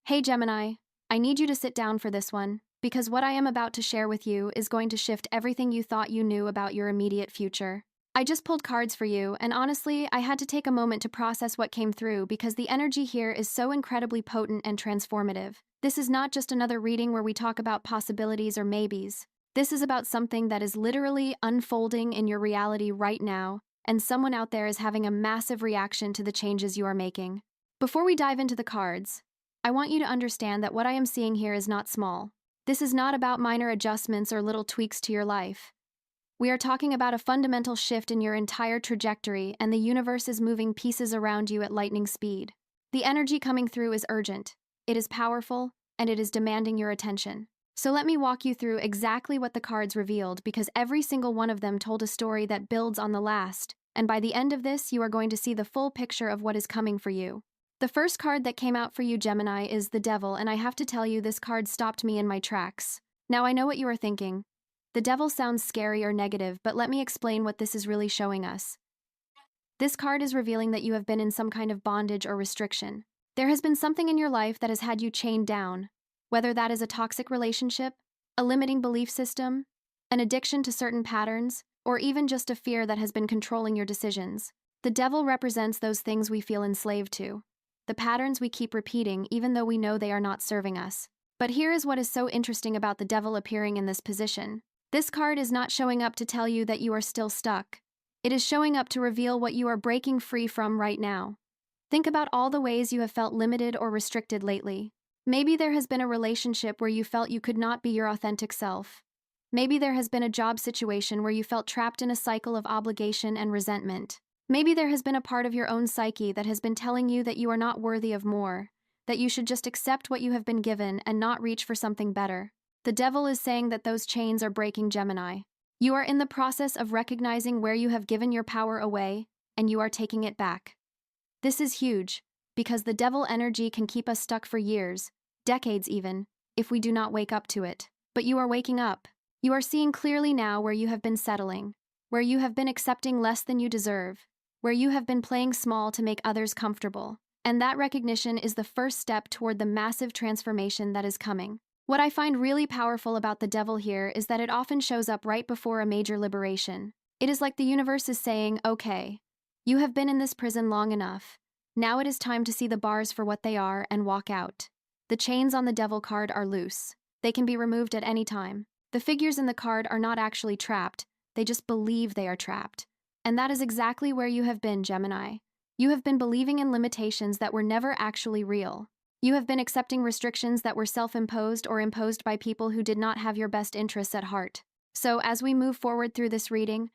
Hey Gemini, I need you to sit down for this one, because what I am about to share with you is going to shift everything you thought you knew about your immediate future. I just pulled cards for you, and honestly, I had to take a moment to process what came through because the energy here is so incredibly potent and transformative. This is not just another reading where we talk about possibilities or maybes. This is about something that is literally unfolding in your reality right now, and someone out there is having a massive reaction to the changes you are making. Before we dive into the cards, I want you to understand that what I am seeing here is not small. This is not about minor adjustments or little tweaks to your life. We are talking about a fundamental shift in your entire trajectory, and the universe is moving pieces around you at lightning speed. The energy coming through is urgent, it is powerful, and it is demanding your attention. So let me walk you through exactly what the cards revealed, because every single one of them told a story that builds on the last, and by the end of this, you are going to see the full picture of what is coming for you. The first card that came out for you, Gemini, is the Devil, and I have to tell you, this card stopped me in my tracks. Now I know what you are thinking. The Devil sounds scary or negative, but let me explain what this is really showing us. This card is revealing that you have been in some kind of bondage or restriction. There has been something in your life that has had you chained down, whether that is a toxic relationship, a limiting belief system, an addiction to certain patterns, or even just a fear that has been controlling your decisions. The Devil represents those things we feel enslaved to, the patterns we keep repeating even though we know they are not serving us. But here is what is so interesting about the Devil appearing in this position. This card is not showing up to tell you that you are still stuck. It is showing up to reveal what you are breaking free from right now. Think about all the ways you have felt limited or restricted lately. Maybe there has been a relationship where you felt you could not be your authentic self. Maybe there has been a job situation where you felt trapped in a cycle of obligation and resentment. Maybe there has been a part of your own psyche that has been telling you that you are not worthy of more, that you should just accept what you have been given and not reach for something better. The Devil is saying that those chains are breaking, Gemini. You are in the process of recognizing where you have given your power away, and you are taking it back. This is huge, because the Devil energy can keep us stuck for years, decades even, if we do not wake up to it. But you are waking up. You are seeing clearly now where you have been settling, where you have been accepting less than you deserve, where you have been playing small to make others comfortable. And that recognition is the first step toward the massive transformation that is coming. What I find really powerful about the Devil here is that it often shows up right before a major liberation. It is like the universe is saying, okay, you have been in this prison long enough. Now it is time to see the bars for what they are and walk out. The chains on the Devil card are loose. They can be removed at any time. The figures in the card are not actually trapped. They just believe they are trapped. And that is exactly where you have been, Gemini. You have been believing in limitations that were never actually real. You have been accepting restrictions that were self-imposed or imposed by people who did not have your best interests at heart. So, as we move forward through this reading,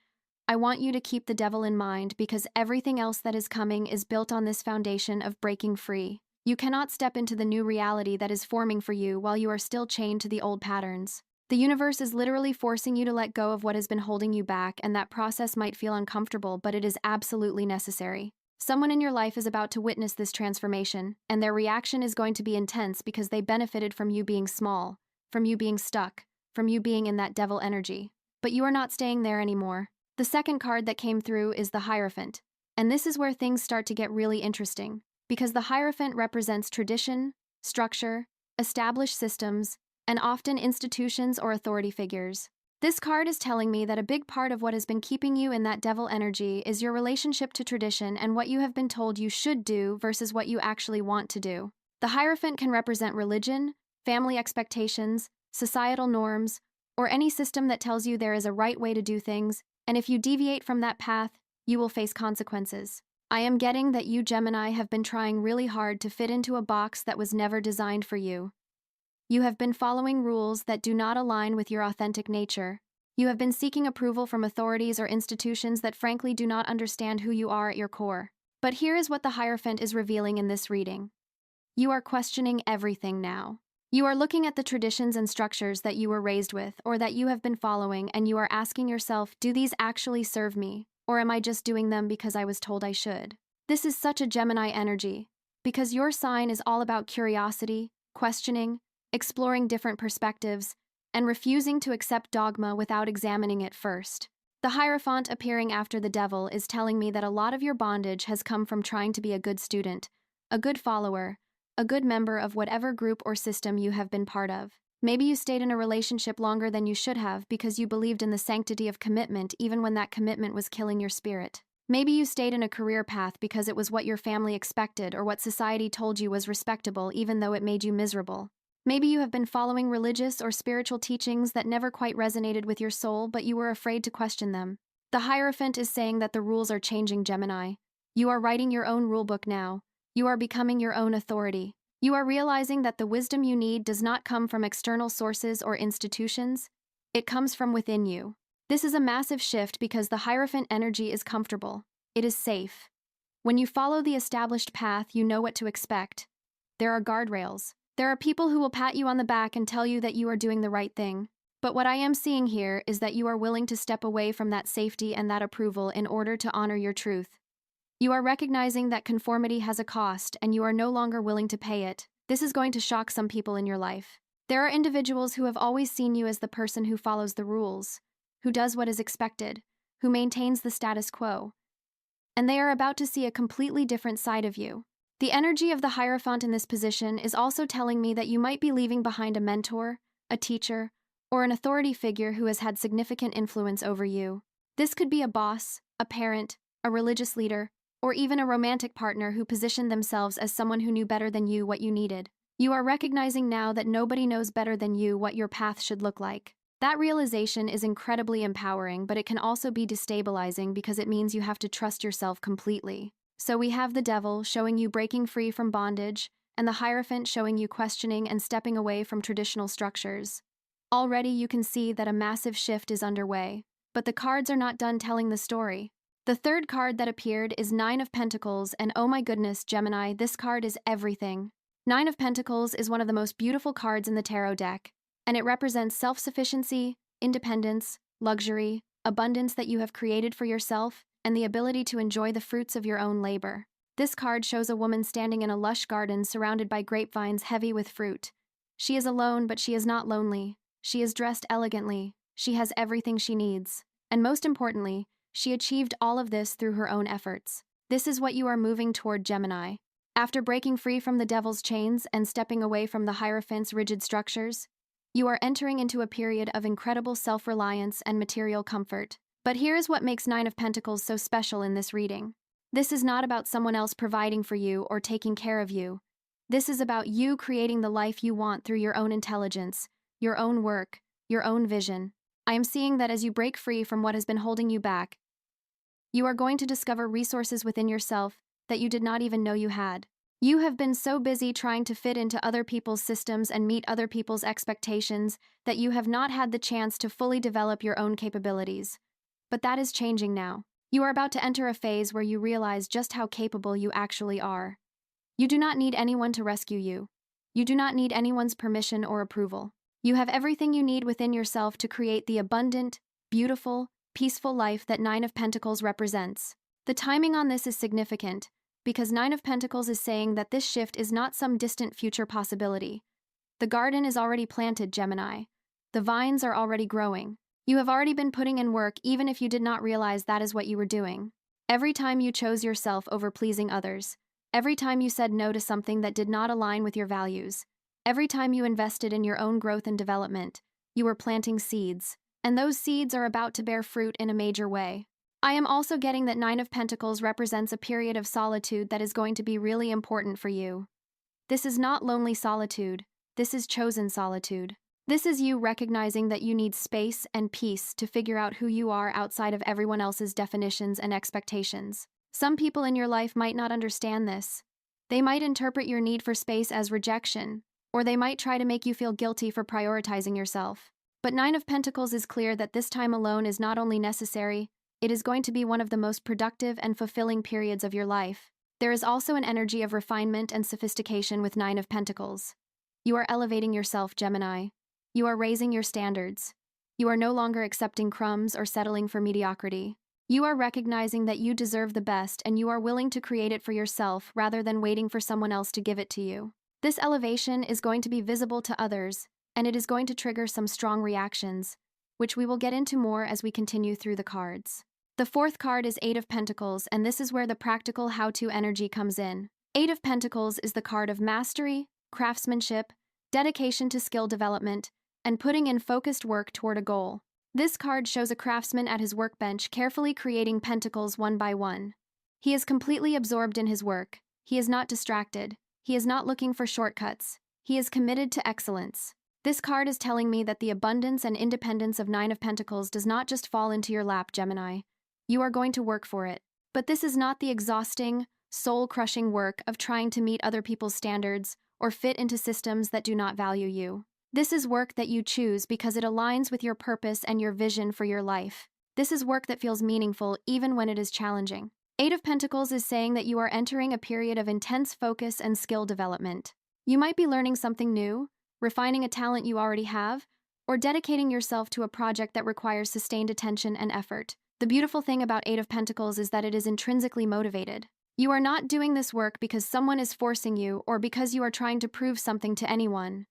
I want you to keep the Devil in mind, because everything else that is coming is built on this foundation of breaking free. You cannot step into the new reality that is forming for you while you are still chained to the old patterns. The universe is literally forcing you to let go of what has been holding you back, and that process might feel uncomfortable, but it is absolutely necessary. Someone in your life is about to witness this transformation, and their reaction is going to be intense because they benefited from you being small, from you being stuck, from you being in that Devil energy. But you are not staying there anymore. The second card that came through is the Hierophant, and this is where things start to get really interesting, because the Hierophant represents tradition, structure, established systems, and often institutions or authority figures. This card is telling me that a big part of what has been keeping you in that Devil energy is your relationship to tradition and what you have been told you should do versus what you actually want to do. The Hierophant can represent religion, family expectations, societal norms, or any system that tells you there is a right way to do things, and if you deviate from that path, you will face consequences. I am getting that you, Gemini, have been trying really hard to fit into a box that was never designed for you. You have been following rules that do not align with your authentic nature. You have been seeking approval from authorities or institutions that frankly do not understand who you are at your core. But here is what the Hierophant is revealing in this reading. You are questioning everything now. You are looking at the traditions and structures that you were raised with or that you have been following, and you are asking yourself, do these actually serve me? Or am I just doing them because I was told I should? This is such a Gemini energy, because your sign is all about curiosity, questioning, exploring different perspectives, and refusing to accept dogma without examining it first. The Hierophant appearing after the Devil is telling me that a lot of your bondage has come from trying to be a good student, a good follower, a good member of whatever group or system you have been part of. Maybe you stayed in a relationship longer than you should have because you believed in the sanctity of commitment even when that commitment was killing your spirit. Maybe you stayed in a career path because it was what your family expected or what society told you was respectable even though it made you miserable. Maybe you have been following religious or spiritual teachings that never quite resonated with your soul, but you were afraid to question them. The Hierophant is saying that the rules are changing, Gemini. You are writing your own rulebook now. You are becoming your own authority. You are realizing that the wisdom you need does not come from external sources or institutions. It comes from within you. This is a massive shift because the Hierophant energy is comfortable. It is safe. When you follow the established path, you know what to expect. There are guardrails. There are people who will pat you on the back and tell you that you are doing the right thing. But what I am seeing here is that you are willing to step away from that safety and that approval in order to honor your truth. You are recognizing that conformity has a cost and you are no longer willing to pay it. This is going to shock some people in your life. There are individuals who have always seen you as the person who follows the rules, who does what is expected, who maintains the status quo. And they are about to see a completely different side of you. The energy of the Hierophant in this position is also telling me that you might be leaving behind a mentor, a teacher, or an authority figure who has had significant influence over you. This could be a boss, a parent, a religious leader, or even a romantic partner who positioned themselves as someone who knew better than you what you needed. You are recognizing now that nobody knows better than you what your path should look like. That realization is incredibly empowering, but it can also be destabilizing because it means you have to trust yourself completely. So we have the Devil showing you breaking free from bondage, and the Hierophant showing you questioning and stepping away from traditional structures. Already you can see that a massive shift is underway, but the cards are not done telling the story. The third card that appeared is Nine of Pentacles, and oh my goodness, Gemini, this card is everything. Nine of Pentacles is one of the most beautiful cards in the tarot deck, and it represents self-sufficiency, independence, luxury, abundance that you have created for yourself, and the ability to enjoy the fruits of your own labor. This card shows a woman standing in a lush garden surrounded by grapevines heavy with fruit. She is alone, but she is not lonely. She is dressed elegantly. She has everything she needs. And most importantly, she achieved all of this through her own efforts. This is what you are moving toward, Gemini. After breaking free from the Devil's chains and stepping away from the Hierophant's rigid structures, you are entering into a period of incredible self-reliance and material comfort. But here is what makes Nine of Pentacles so special in this reading. This is not about someone else providing for you or taking care of you. This is about you creating the life you want through your own intelligence, your own work, your own vision. I am seeing that as you break free from what has been holding you back, you are going to discover resources within yourself that you did not even know you had. You have been so busy trying to fit into other people's systems and meet other people's expectations that you have not had the chance to fully develop your own capabilities. But that is changing now. You are about to enter a phase where you realize just how capable you actually are. You do not need anyone to rescue you. You do not need anyone's permission or approval. You have everything you need within yourself to create the abundant, beautiful, peaceful life that Nine of Pentacles represents. The timing on this is significant, because Nine of Pentacles is saying that this shift is not some distant future possibility. The garden is already planted, Gemini. The vines are already growing. You have already been putting in work even if you did not realize that is what you were doing. Every time you chose yourself over pleasing others, every time you said no to something that did not align with your values, every time you invested in your own growth and development, you were planting seeds, and those seeds are about to bear fruit in a major way. I am also getting that Nine of Pentacles represents a period of solitude that is going to be really important for you. This is not lonely solitude, this is chosen solitude. This is you recognizing that you need space and peace to figure out who you are outside of everyone else's definitions and expectations. Some people in your life might not understand this. They might interpret your need for space as rejection, or they might try to make you feel guilty for prioritizing yourself. But Nine of Pentacles is clear that this time alone is not only necessary, it is going to be one of the most productive and fulfilling periods of your life. There is also an energy of refinement and sophistication with Nine of Pentacles. You are elevating yourself, Gemini. You are raising your standards. You are no longer accepting crumbs or settling for mediocrity. You are recognizing that you deserve the best and you are willing to create it for yourself rather than waiting for someone else to give it to you. This elevation is going to be visible to others, and it is going to trigger some strong reactions, which we will get into more as we continue through the cards. The fourth card is Eight of Pentacles, and this is where the practical how-to energy comes in. Eight of Pentacles is the card of mastery, craftsmanship, dedication to skill development, and putting in focused work toward a goal. This card shows a craftsman at his workbench carefully creating pentacles one by one. He is completely absorbed in his work. He is not distracted. He is not looking for shortcuts. He is committed to excellence. This card is telling me that the abundance and independence of Nine of Pentacles does not just fall into your lap, Gemini. You are going to work for it. But this is not the exhausting, soul-crushing work of trying to meet other people's standards or fit into systems that do not value you. This is work that you choose because it aligns with your purpose and your vision for your life. This is work that feels meaningful even when it is challenging. Eight of Pentacles is saying that you are entering a period of intense focus and skill development. You might be learning something new, refining a talent you already have, or dedicating yourself to a project that requires sustained attention and effort. The beautiful thing about Eight of Pentacles is that it is intrinsically motivated. You are not doing this work because someone is forcing you or because you are trying to prove something to anyone.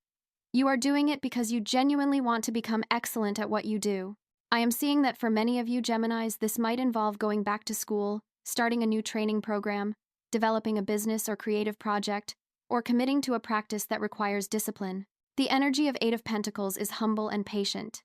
You are doing it because you genuinely want to become excellent at what you do. I am seeing that for many of you Geminis, this might involve going back to school, starting a new training program, developing a business or creative project, or committing to a practice that requires discipline. The energy of Eight of Pentacles is humble and patient.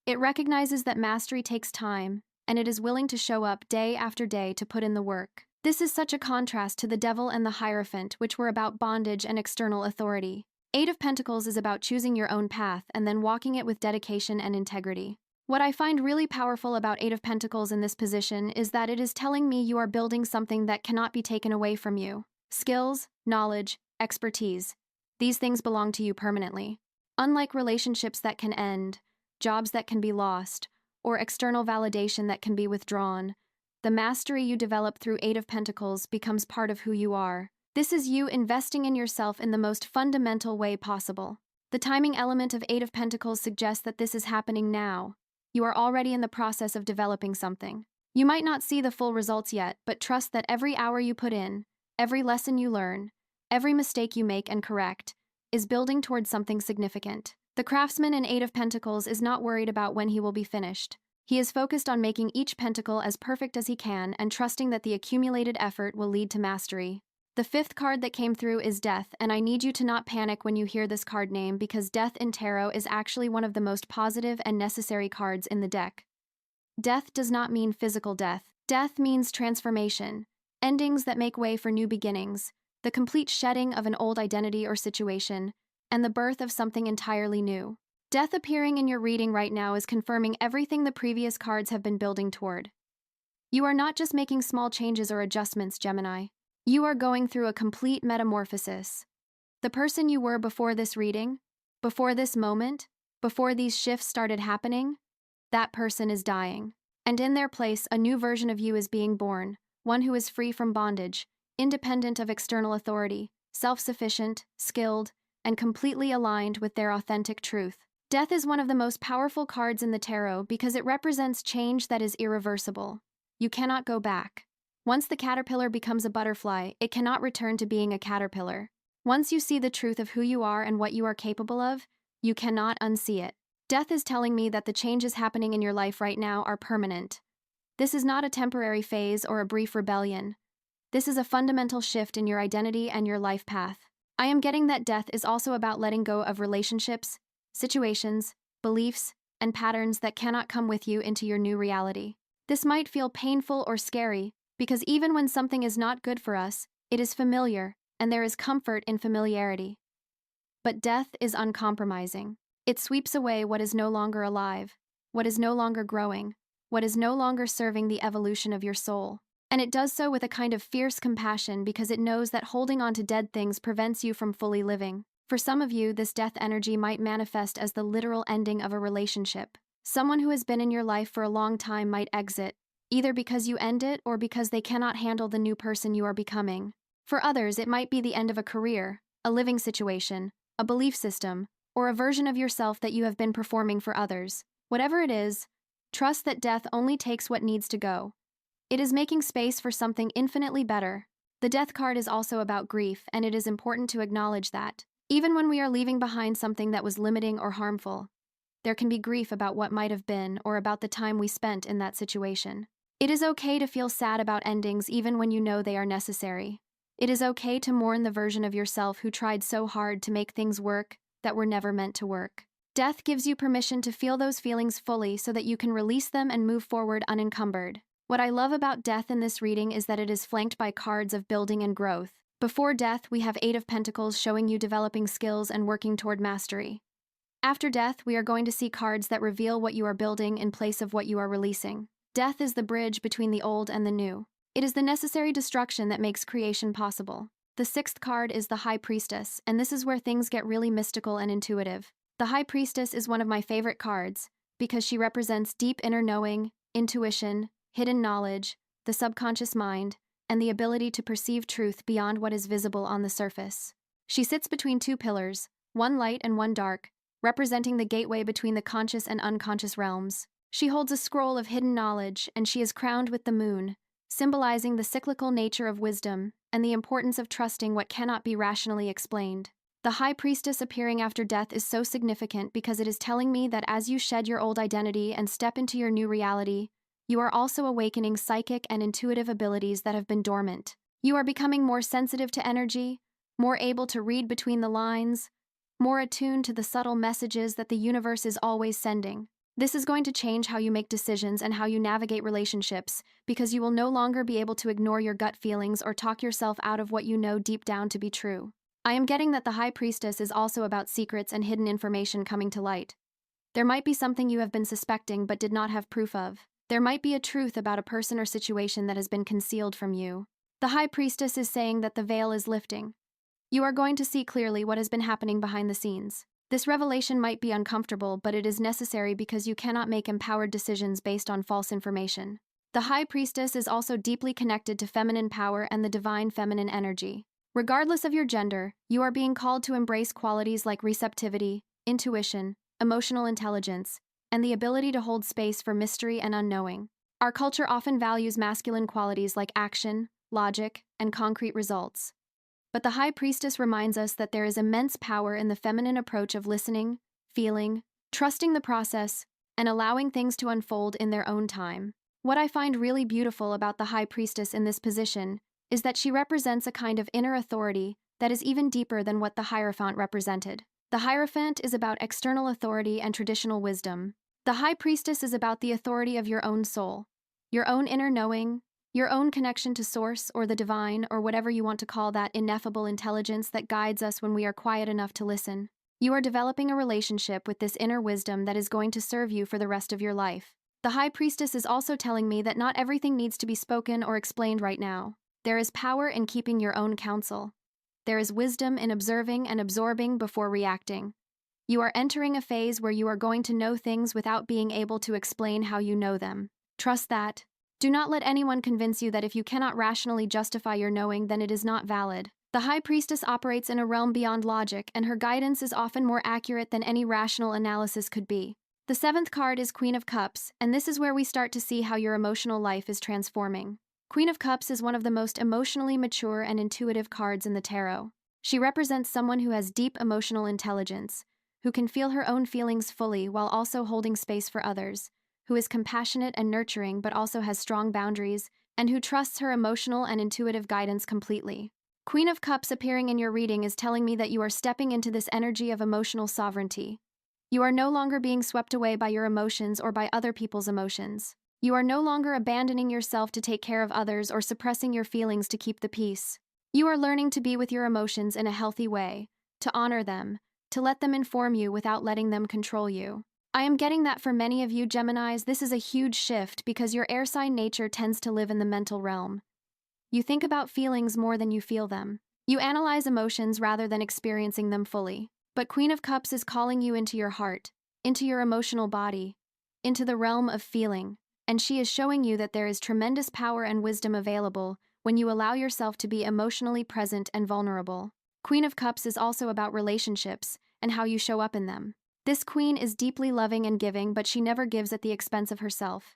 It recognizes that mastery takes time, and it is willing to show up day after day to put in the work. This is such a contrast to the Devil and the Hierophant, which were about bondage and external authority. Eight of Pentacles is about choosing your own path and then walking it with dedication and integrity. What I find really powerful about Eight of Pentacles in this position is that it is telling me you are building something that cannot be taken away from you. Skills, knowledge, expertise. These things belong to you permanently. Unlike relationships that can end, jobs that can be lost, or external validation that can be withdrawn, the mastery you develop through Eight of Pentacles becomes part of who you are. This is you investing in yourself in the most fundamental way possible. The timing element of Eight of Pentacles suggests that this is happening now. You are already in the process of developing something. You might not see the full results yet, but trust that every hour you put in, every lesson you learn, every mistake you make and correct, is building towards something significant. The craftsman in Eight of Pentacles is not worried about when he will be finished. He is focused on making each pentacle as perfect as he can and trusting that the accumulated effort will lead to mastery. The fifth card that came through is Death, and I need you to not panic when you hear this card name because Death in Tarot is actually one of the most positive and necessary cards in the deck. Death does not mean physical death. Death means transformation, endings that make way for new beginnings, the complete shedding of an old identity or situation, and the birth of something entirely new. Death appearing in your reading right now is confirming everything the previous cards have been building toward. You are not just making small changes or adjustments, Gemini. You are going through a complete metamorphosis. The person you were before this reading, before this moment, before these shifts started happening, that person is dying. And in their place, a new version of you is being born, one who is free from bondage, independent of external authority, self-sufficient, skilled, and completely aligned with their authentic truth. Death is one of the most powerful cards in the tarot because it represents change that is irreversible. You cannot go back. Once the caterpillar becomes a butterfly, it cannot return to being a caterpillar. Once you see the truth of who you are and what you are capable of, you cannot unsee it. Death is telling me that the changes happening in your life right now are permanent. This is not a temporary phase or a brief rebellion. This is a fundamental shift in your identity and your life path. I am getting that death is also about letting go of relationships, situations, beliefs, and patterns that cannot come with you into your new reality. This might feel painful or scary, because even when something is not good for us, it is familiar, and there is comfort in familiarity. But death is uncompromising. It sweeps away what is no longer alive, what is no longer growing, what is no longer serving the evolution of your soul. And it does so with a kind of fierce compassion because it knows that holding on to dead things prevents you from fully living. For some of you, this death energy might manifest as the literal ending of a relationship. Someone who has been in your life for a long time might exit, either because you end it or because they cannot handle the new person you are becoming. For others, it might be the end of a career, a living situation, a belief system, or a version of yourself that you have been performing for others. Whatever it is, trust that death only takes what needs to go. It is making space for something infinitely better. The death card is also about grief, and it is important to acknowledge that. Even when we are leaving behind something that was limiting or harmful, there can be grief about what might have been or about the time we spent in that situation. It is okay to feel sad about endings even when you know they are necessary. It is okay to mourn the version of yourself who tried so hard to make things work that were never meant to work. Death gives you permission to feel those feelings fully so that you can release them and move forward unencumbered. What I love about death in this reading is that it is flanked by cards of building and growth. Before death, we have Eight of Pentacles showing you developing skills and working toward mastery. After death, we are going to see cards that reveal what you are building in place of what you are releasing. Death is the bridge between the old and the new. It is the necessary destruction that makes creation possible. The sixth card is the High Priestess, and this is where things get really mystical and intuitive. The High Priestess is one of my favorite cards because she represents deep inner knowing, intuition, hidden knowledge, the subconscious mind, and the ability to perceive truth beyond what is visible on the surface. She sits between two pillars, one light and one dark, representing the gateway between the conscious and unconscious realms. She holds a scroll of hidden knowledge, and she is crowned with the moon, symbolizing the cyclical nature of wisdom and the importance of trusting what cannot be rationally explained. The High Priestess appearing after death is so significant because it is telling me that as you shed your old identity and step into your new reality, you are also awakening psychic and intuitive abilities that have been dormant. You are becoming more sensitive to energy, more able to read between the lines, more attuned to the subtle messages that the universe is always sending. This is going to change how you make decisions and how you navigate relationships because you will no longer be able to ignore your gut feelings or talk yourself out of what you know deep down to be true. I am getting that the High Priestess is also about secrets and hidden information coming to light. There might be something you have been suspecting but did not have proof of. There might be a truth about a person or situation that has been concealed from you. The High Priestess is saying that the veil is lifting. You are going to see clearly what has been happening behind the scenes. This revelation might be uncomfortable, but it is necessary because you cannot make empowered decisions based on false information. The High Priestess is also deeply connected to feminine power and the divine feminine energy. Regardless of your gender, you are being called to embrace qualities like receptivity, intuition, emotional intelligence, and the ability to hold space for mystery and unknowing. Our culture often values masculine qualities like action, logic, and concrete results. But the High Priestess reminds us that there is immense power in the feminine approach of listening, feeling, trusting the process, and allowing things to unfold in their own time. What I find really beautiful about the High Priestess in this position is that she represents a kind of inner authority that is even deeper than what the Hierophant represented. The Hierophant is about external authority and traditional wisdom. The High Priestess is about the authority of your own soul, your own inner knowing, your own connection to Source or the divine or whatever you want to call that ineffable intelligence that guides us when we are quiet enough to listen. You are developing a relationship with this inner wisdom that is going to serve you for the rest of your life. The High Priestess is also telling me that not everything needs to be spoken or explained right now. There is power in keeping your own counsel. There is wisdom in observing and absorbing before reacting. You are entering a phase where you are going to know things without being able to explain how you know them. Trust that. Do not let anyone convince you that if you cannot rationally justify your knowing, then it is not valid. The High Priestess operates in a realm beyond logic, and her guidance is often more accurate than any rational analysis could be. The seventh card is Queen of Cups, and this is where we start to see how your emotional life is transforming. Queen of Cups is one of the most emotionally mature and intuitive cards in the tarot. She represents someone who has deep emotional intelligence, who can feel her own feelings fully while also holding space for others, who is compassionate and nurturing but also has strong boundaries, and who trusts her emotional and intuitive guidance completely. Queen of Cups appearing in your reading is telling me that you are stepping into this energy of emotional sovereignty. You are no longer being swept away by your emotions or by other people's emotions. You are no longer abandoning yourself to take care of others or suppressing your feelings to keep the peace. You are learning to be with your emotions in a healthy way, to honor them, to let them inform you without letting them control you. I am getting that for many of you Geminis, this is a huge shift because your air sign nature tends to live in the mental realm. You think about feelings more than you feel them. You analyze emotions rather than experiencing them fully. But Queen of Cups is calling you into your heart, into your emotional body, into the realm of feeling. And she is showing you that there is tremendous power and wisdom available when you allow yourself to be emotionally present and vulnerable. Queen of Cups is also about relationships and how you show up in them. This queen is deeply loving and giving, but she never gives at the expense of herself.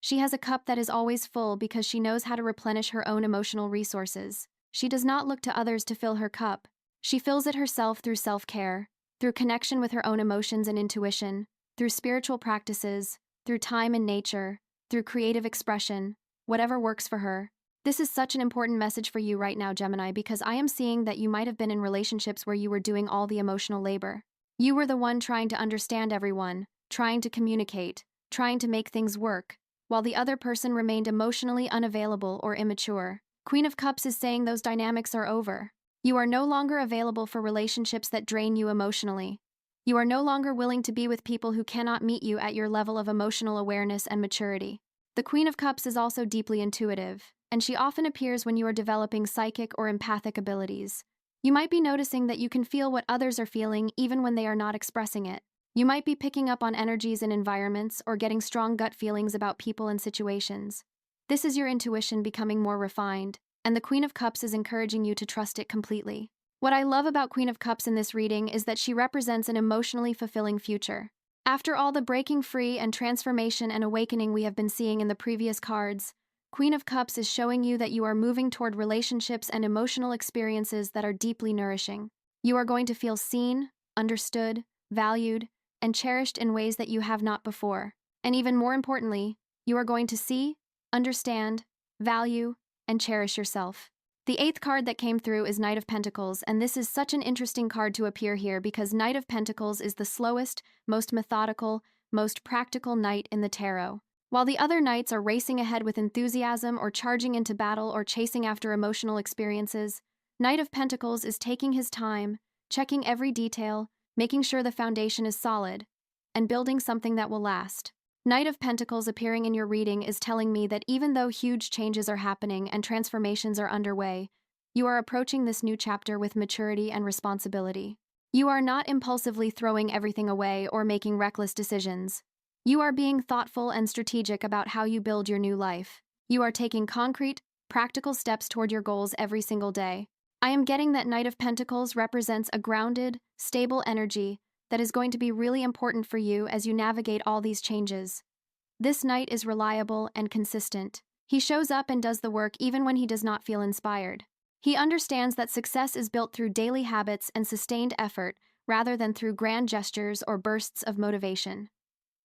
She has a cup that is always full because she knows how to replenish her own emotional resources. She does not look to others to fill her cup. She fills it herself through self-care, through connection with her own emotions and intuition, through spiritual practices, through time in nature, through creative expression, whatever works for her. This is such an important message for you right now, Gemini, because I am seeing that you might have been in relationships where you were doing all the emotional labor. You were the one trying to understand everyone, trying to communicate, trying to make things work, while the other person remained emotionally unavailable or immature. Queen of Cups is saying those dynamics are over. You are no longer available for relationships that drain you emotionally. You are no longer willing to be with people who cannot meet you at your level of emotional awareness and maturity. The Queen of Cups is also deeply intuitive, and she often appears when you are developing psychic or empathic abilities. You might be noticing that you can feel what others are feeling even when they are not expressing it. You might be picking up on energies in environments or getting strong gut feelings about people and situations. This is your intuition becoming more refined, and the Queen of Cups is encouraging you to trust it completely. What I love about Queen of Cups in this reading is that she represents an emotionally fulfilling future. After all the breaking free and transformation and awakening we have been seeing in the previous cards, Queen of Cups is showing you that you are moving toward relationships and emotional experiences that are deeply nourishing. You are going to feel seen, understood, valued, and cherished in ways that you have not before. And even more importantly, you are going to see, understand, value, and cherish yourself. The 8th card that came through is Knight of Pentacles, and this is such an interesting card to appear here because Knight of Pentacles is the slowest, most methodical, most practical knight in the tarot. While the other knights are racing ahead with enthusiasm or charging into battle or chasing after emotional experiences, Knight of Pentacles is taking his time, checking every detail, making sure the foundation is solid, and building something that will last. Knight of Pentacles appearing in your reading is telling me that even though huge changes are happening and transformations are underway, you are approaching this new chapter with maturity and responsibility. You are not impulsively throwing everything away or making reckless decisions. You are being thoughtful and strategic about how you build your new life. You are taking concrete, practical steps toward your goals every single day. I am getting that Knight of Pentacles represents a grounded, stable energy that is going to be really important for you as you navigate all these changes. This knight is reliable and consistent. He shows up and does the work even when he does not feel inspired. He understands that success is built through daily habits and sustained effort rather than through grand gestures or bursts of motivation.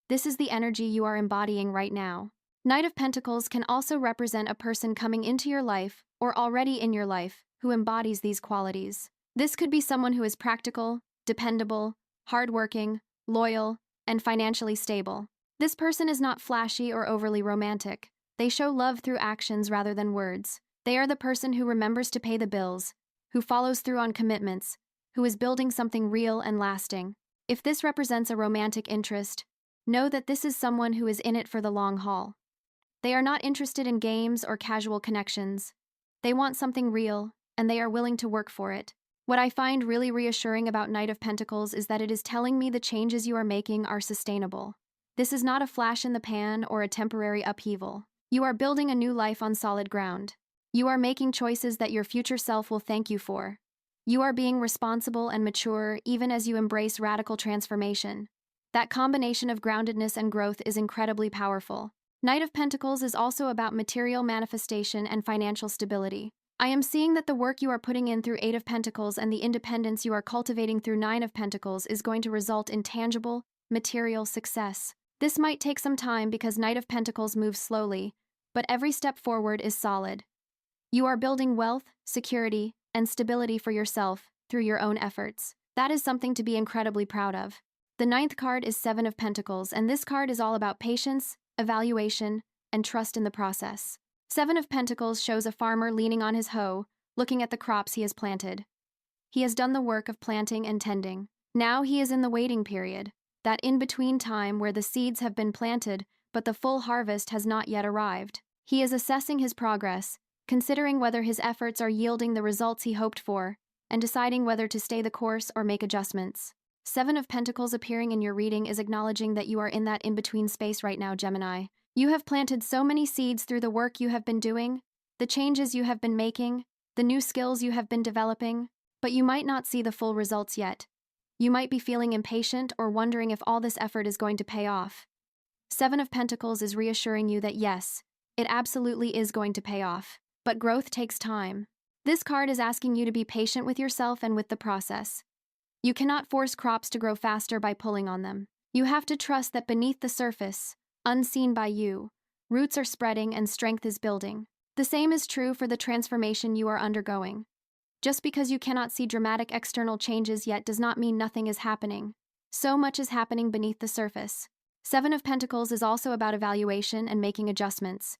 This is the energy you are embodying right now. Knight of Pentacles can also represent a person coming into your life or already in your life who embodies these qualities. This could be someone who is practical, dependable, hardworking, loyal, and financially stable. This person is not flashy or overly romantic. They show love through actions rather than words. They are the person who remembers to pay the bills, who follows through on commitments, who is building something real and lasting. If this represents a romantic interest, know that this is someone who is in it for the long haul. They are not interested in games or casual connections. They want something real, and they are willing to work for it. What I find really reassuring about Knight of Pentacles is that it is telling me the changes you are making are sustainable. This is not a flash in the pan or a temporary upheaval. You are building a new life on solid ground. You are making choices that your future self will thank you for. You are being responsible and mature even as you embrace radical transformation. That combination of groundedness and growth is incredibly powerful. Knight of Pentacles is also about material manifestation and financial stability. I am seeing that the work you are putting in through 8 of Pentacles and the independence you are cultivating through 9 of Pentacles is going to result in tangible, material success. This might take some time because Knight of Pentacles moves slowly, but every step forward is solid. You are building wealth, security, and stability for yourself through your own efforts. That is something to be incredibly proud of. The 9th card is 7 of Pentacles, and this card is all about patience, evaluation, and trust in the process. 7 of Pentacles shows a farmer leaning on his hoe, looking at the crops he has planted. He has done the work of planting and tending. Now he is in the waiting period, that in-between time where the seeds have been planted but the full harvest has not yet arrived. He is assessing his progress, considering whether his efforts are yielding the results he hoped for, and deciding whether to stay the course or make adjustments. 7 of Pentacles appearing in your reading is acknowledging that you are in that in-between space right now, Gemini. You have planted so many seeds through the work you have been doing, the changes you have been making, the new skills you have been developing, but you might not see the full results yet. You might be feeling impatient or wondering if all this effort is going to pay off. 7 of Pentacles is reassuring you that yes, it absolutely is going to pay off, but growth takes time. This card is asking you to be patient with yourself and with the process. You cannot force crops to grow faster by pulling on them. You have to trust that beneath the surface, unseen by you, roots are spreading and strength is building. The same is true for the transformation you are undergoing. Just because you cannot see dramatic external changes yet does not mean nothing is happening. So much is happening beneath the surface. Seven of Pentacles is also about evaluation and making adjustments.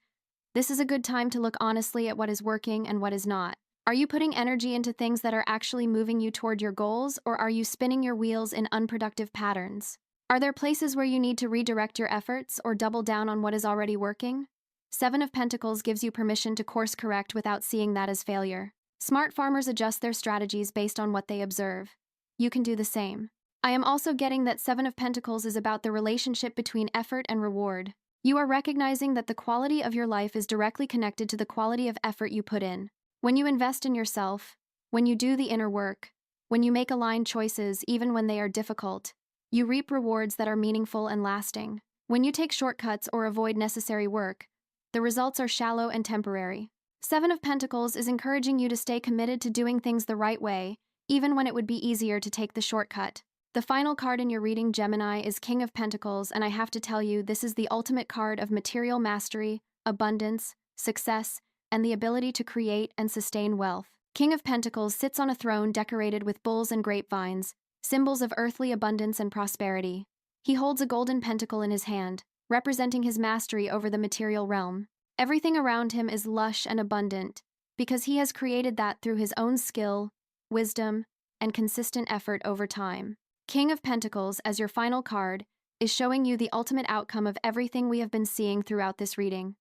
This is a good time to look honestly at what is working and what is not. Are you putting energy into things that are actually moving you toward your goals, or are you spinning your wheels in unproductive patterns? Are there places where you need to redirect your efforts or double down on what is already working? Seven of Pentacles gives you permission to course correct without seeing that as failure. Smart farmers adjust their strategies based on what they observe. You can do the same. I am also getting that Seven of Pentacles is about the relationship between effort and reward. You are recognizing that the quality of your life is directly connected to the quality of effort you put in. When you invest in yourself, when you do the inner work, when you make aligned choices even when they are difficult, you reap rewards that are meaningful and lasting. When you take shortcuts or avoid necessary work, the results are shallow and temporary. Seven of Pentacles is encouraging you to stay committed to doing things the right way, even when it would be easier to take the shortcut. The final card in your reading, Gemini, is King of Pentacles, and I have to tell you, this is the ultimate card of material mastery, abundance, success, and the ability to create and sustain wealth. King of Pentacles sits on a throne decorated with bulls and grapevines, symbols of earthly abundance and prosperity. He holds a golden pentacle in his hand, representing his mastery over the material realm. Everything around him is lush and abundant, because he has created that through his own skill, wisdom, and consistent effort over time. King of Pentacles, as your final card, is showing you the ultimate outcome of everything we have been seeing throughout this reading.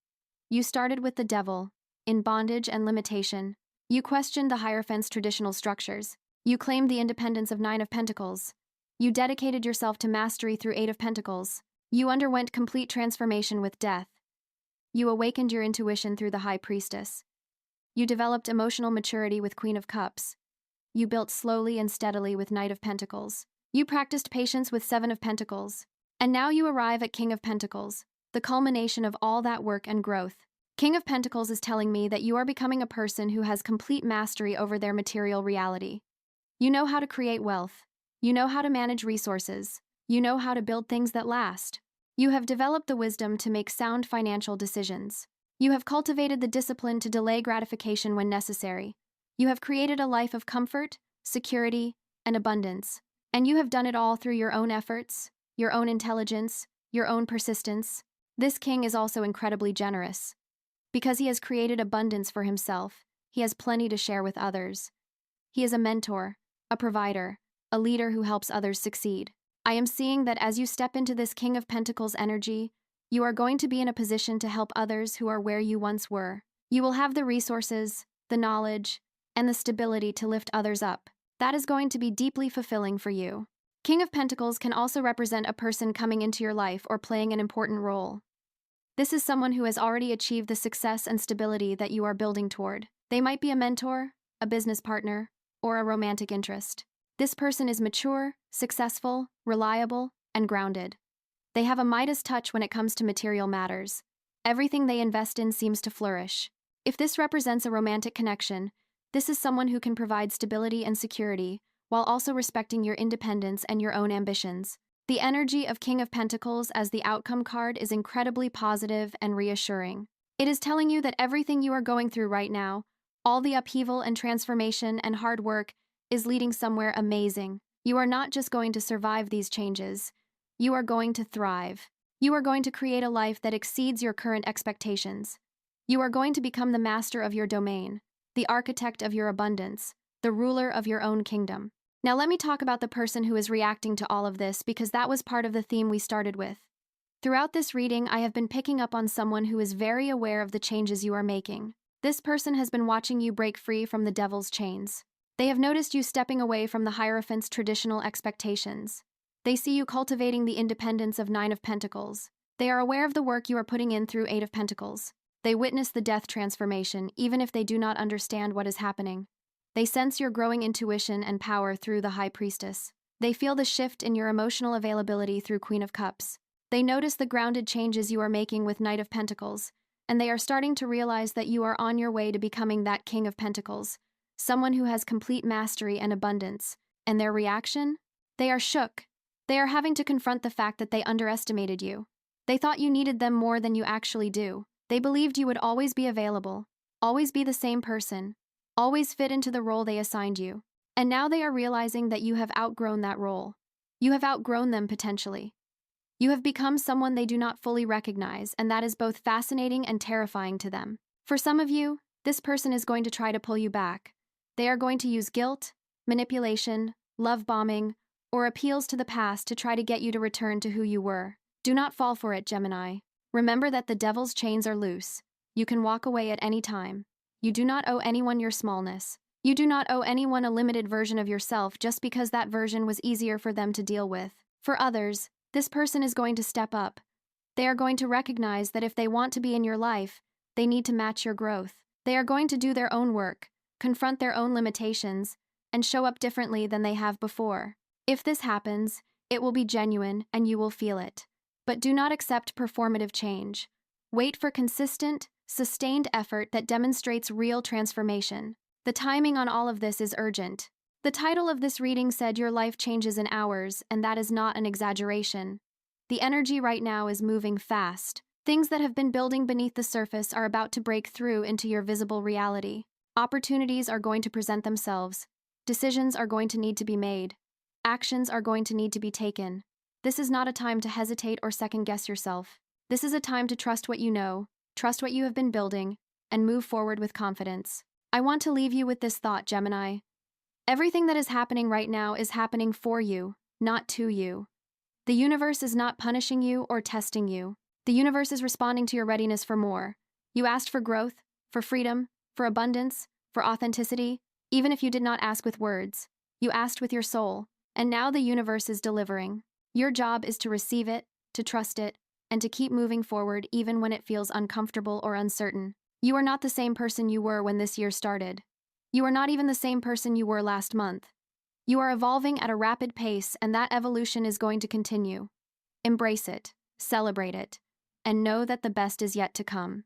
You started with the Devil, in bondage and limitation. You questioned the Hierophant's traditional structures. You claimed the independence of Nine of Pentacles. You dedicated yourself to mastery through Eight of Pentacles. You underwent complete transformation with Death. You awakened your intuition through the High Priestess. You developed emotional maturity with Queen of Cups. You built slowly and steadily with Knight of Pentacles. You practiced patience with Seven of Pentacles. And now you arrive at King of Pentacles, the culmination of all that work and growth. King of Pentacles is telling me that you are becoming a person who has complete mastery over their material reality. You know how to create wealth. You know how to manage resources. You know how to build things that last. You have developed the wisdom to make sound financial decisions. You have cultivated the discipline to delay gratification when necessary. You have created a life of comfort, security, and abundance. And you have done it all through your own efforts, your own intelligence, your own persistence. This king is also incredibly generous. Because he has created abundance for himself, he has plenty to share with others. He is a mentor, a provider, a leader who helps others succeed. I am seeing that as you step into this King of Pentacles energy, you are going to be in a position to help others who are where you once were. You will have the resources, the knowledge, and the stability to lift others up. That is going to be deeply fulfilling for you. King of Pentacles can also represent a person coming into your life or playing an important role. This is someone who has already achieved the success and stability that you are building toward. They might be a mentor, a business partner, or a romantic interest. This person is mature, successful, reliable, and grounded. They have a Midas touch when it comes to material matters. Everything they invest in seems to flourish. If this represents a romantic connection, this is someone who can provide stability and security, while also respecting your independence and your own ambitions. The energy of King of Pentacles as the outcome card is incredibly positive and reassuring. It is telling you that everything you are going through right now, all the upheaval and transformation and hard work, is leading somewhere amazing. You are not just going to survive these changes. You are going to thrive. You are going to create a life that exceeds your current expectations. You are going to become the master of your domain, the architect of your abundance, the ruler of your own kingdom. Now let me talk about the person who is reacting to all of this, because that was part of the theme we started with. Throughout this reading, I have been picking up on someone who is very aware of the changes you are making. This person has been watching you break free from the devil's chains. They have noticed you stepping away from the Hierophant's traditional expectations. They see you cultivating the independence of Nine of Pentacles. They are aware of the work you are putting in through Eight of Pentacles. They witness the death transformation, even if they do not understand what is happening. They sense your growing intuition and power through the High Priestess. They feel the shift in your emotional availability through Queen of Cups. They notice the grounded changes you are making with Knight of Pentacles, and they are starting to realize that you are on your way to becoming that King of Pentacles, someone who has complete mastery and abundance. And their reaction? They are shook. They are having to confront the fact that they underestimated you. They thought you needed them more than you actually do. They believed you would always be available, Always be the same person. Always fit into the role they assigned you. And now they are realizing that you have outgrown that role. You have outgrown them potentially. You have become someone they do not fully recognize, and that is both fascinating and terrifying to them. For some of you, this person is going to try to pull you back. They are going to use guilt, manipulation, love bombing, or appeals to the past to try to get you to return to who you were. Do not fall for it, Gemini. Remember that the devil's chains are loose. You can walk away at any time. You do not owe anyone your smallness. You do not owe anyone a limited version of yourself just because that version was easier for them to deal with. For others, this person is going to step up. They are going to recognize that if they want to be in your life, they need to match your growth. They are going to do their own work, confront their own limitations, and show up differently than they have before. If this happens, it will be genuine and you will feel it. But do not accept performative change. Wait for consistent, sustained effort that demonstrates real transformation. The timing on all of this is urgent. The title of this reading said your life changes in hours, and that is not an exaggeration. The energy right now is moving fast. Things that have been building beneath the surface are about to break through into your visible reality. Opportunities are going to present themselves. Decisions are going to need to be made. Actions are going to need to be taken. This is not a time to hesitate or second-guess yourself. This is a time to trust what you know, trust what you have been building, and move forward with confidence. I want to leave you with this thought, Gemini. Everything that is happening right now is happening for you, not to you. The universe is not punishing you or testing you. The universe is responding to your readiness for more. You asked for growth, for freedom, for abundance, for authenticity, even if you did not ask with words. You asked with your soul, and now the universe is delivering. Your job is to receive it, to trust it, and to keep moving forward even when it feels uncomfortable or uncertain. You are not the same person you were when this year started. You are not even the same person you were last month. You are evolving at a rapid pace, and that evolution is going to continue. Embrace it, celebrate it, and know that the best is yet to come.